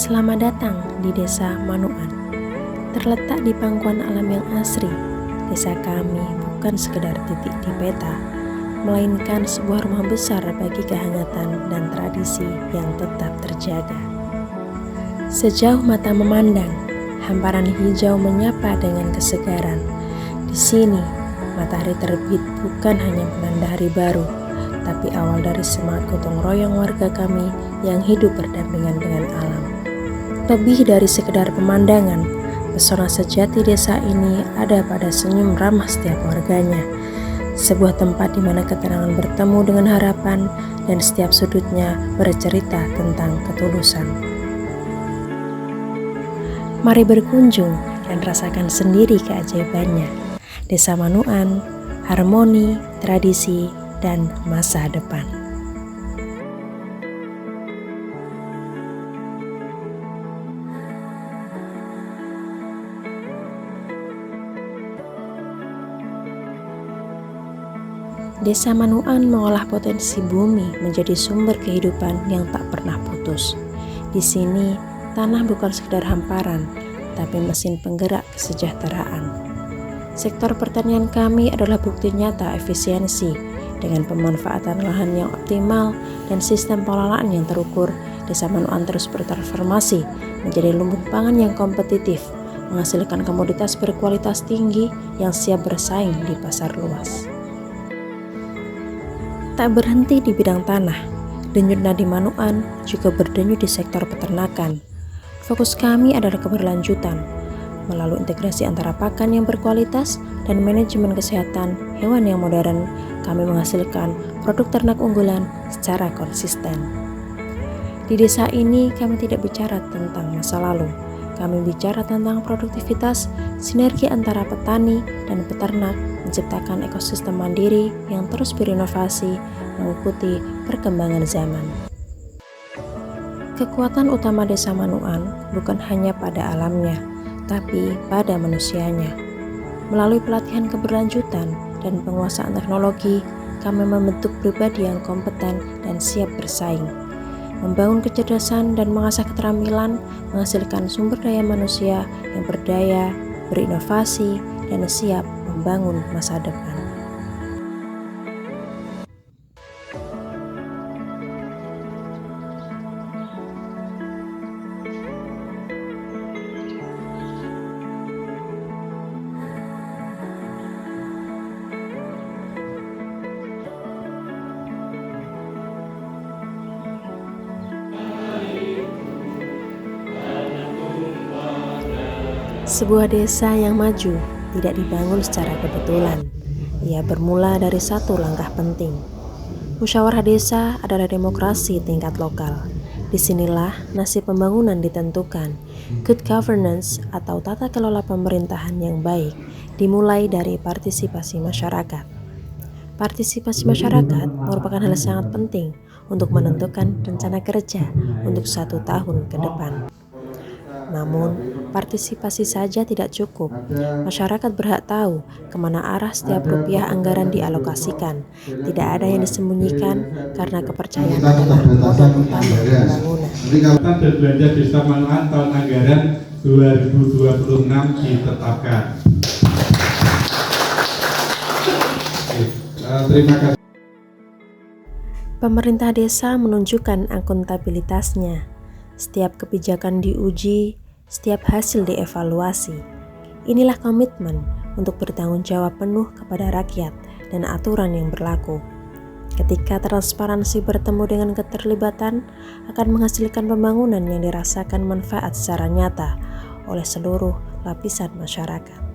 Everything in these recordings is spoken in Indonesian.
Selamat datang di Desa Manuan. Terletak di pangkuan alam yang asri, desa kami bukan sekedar titik di peta, melainkan sebuah rumah besar bagi kehangatan dan tradisi yang tetap terjaga. Sejauh mata memandang, hamparan hijau menyapa dengan kesegaran. Di sini, matahari terbit bukan hanya penanda hari baru, tapi awal dari semangat gotong royong warga kami yang hidup berdampingan dengan alam. Lebih dari sekedar pemandangan, pesona sejati desa ini ada pada senyum ramah setiap warganya. Sebuah tempat di mana ketenangan bertemu dengan harapan dan setiap sudutnya bercerita tentang ketulusan. Mari berkunjung dan rasakan sendiri keajaibannya. Desa Manuan, harmoni, tradisi, dan masa depan. Desa Manuan mengolah potensi bumi menjadi sumber kehidupan yang tak pernah putus. Di sini, tanah bukan sekedar hamparan, tapi mesin penggerak kesejahteraan. Sektor pertanian kami adalah bukti nyata efisiensi. Dengan pemanfaatan lahan yang optimal dan sistem pengelolaan yang terukur, Desa Manuan terus bertransformasi menjadi lumbung pangan yang kompetitif, menghasilkan komoditas berkualitas tinggi yang siap bersaing di pasar luas. Tak berhenti di bidang tanah, denyut nadi Manuan juga berdenyut di sektor peternakan. Fokus kami adalah keberlanjutan, melalui integrasi antara pakan yang berkualitas dan manajemen kesehatan hewan yang modern, kami menghasilkan produk ternak unggulan secara konsisten. Di desa ini kami tidak bicara tentang masa lalu, kami bicara tentang produktivitas, sinergi antara petani dan peternak, menciptakan ekosistem mandiri yang terus berinovasi mengikuti perkembangan zaman. Kekuatan utama Desa Manuan bukan hanya pada alamnya, tapi pada manusianya. Melalui pelatihan keberlanjutan dan penguasaan teknologi, kami membentuk pribadi yang kompeten dan siap bersaing. Membangun kecerdasan dan mengasah keterampilan menghasilkan sumber daya manusia yang berdaya, berinovasi, dan siap membangun masa depan. Sebuah desa yang maju tidak dibangun secara kebetulan. Ia bermula dari satu langkah penting. Musyawarah desa adalah demokrasi tingkat lokal. Disinilah nasib pembangunan ditentukan. Good governance atau tata kelola pemerintahan yang baik dimulai dari partisipasi masyarakat. Partisipasi masyarakat merupakan hal sangat penting untuk menentukan rencana kerja untuk 1 tahun ke depan. Namun, partisipasi saja tidak cukup. Masyarakat berhak tahu kemana arah setiap rupiah anggaran dialokasikan. Tidak ada yang disembunyikan karena kepercayaan adalah modal utama pembangunan. Pendapatan dan belanja Desa Manuan tahun anggaran 2026 ditetapkan. Terima kasih. Pemerintah desa menunjukkan akuntabilitasnya. Setiap kebijakan diuji, setiap hasil dievaluasi. Inilah komitmen untuk bertanggung jawab penuh kepada rakyat dan aturan yang berlaku. Ketika transparansi bertemu dengan keterlibatan, akan menghasilkan pembangunan yang dirasakan manfaat secara nyata oleh seluruh lapisan masyarakat.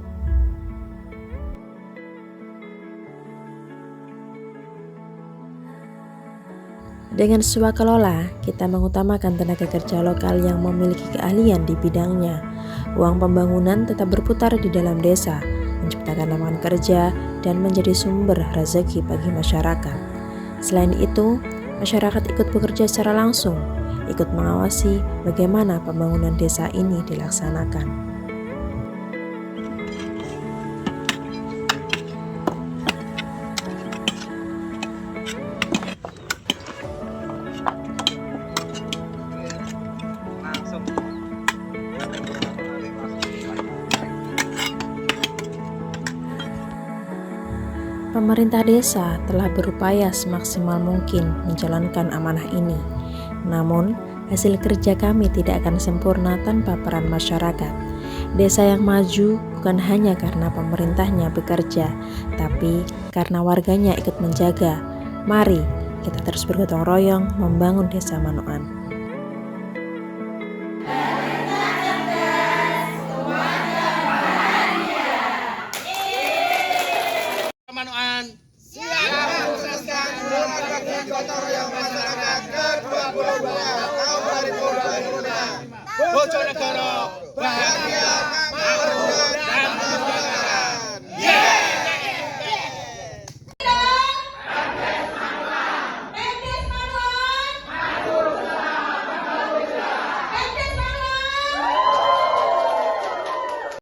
Dengan swakelola, kita mengutamakan tenaga kerja lokal yang memiliki keahlian di bidangnya. Uang pembangunan tetap berputar di dalam desa, menciptakan lapangan kerja, dan menjadi sumber rezeki bagi masyarakat. Selain itu, masyarakat ikut bekerja secara langsung, ikut mengawasi bagaimana pembangunan desa ini dilaksanakan. langsung Pemerintah desa telah berupaya semaksimal mungkin menjalankan amanah ini. Namun, hasil kerja kami tidak akan sempurna tanpa peran masyarakat. Desa yang maju bukan hanya karena pemerintahnya bekerja, tapi karena warganya ikut menjaga. Mari kita terus bergotong royong membangun Desa Manoan. Manoan siap memutuskan program gotong royong masyarakat ke-22 tahun 2026. Bojonegoro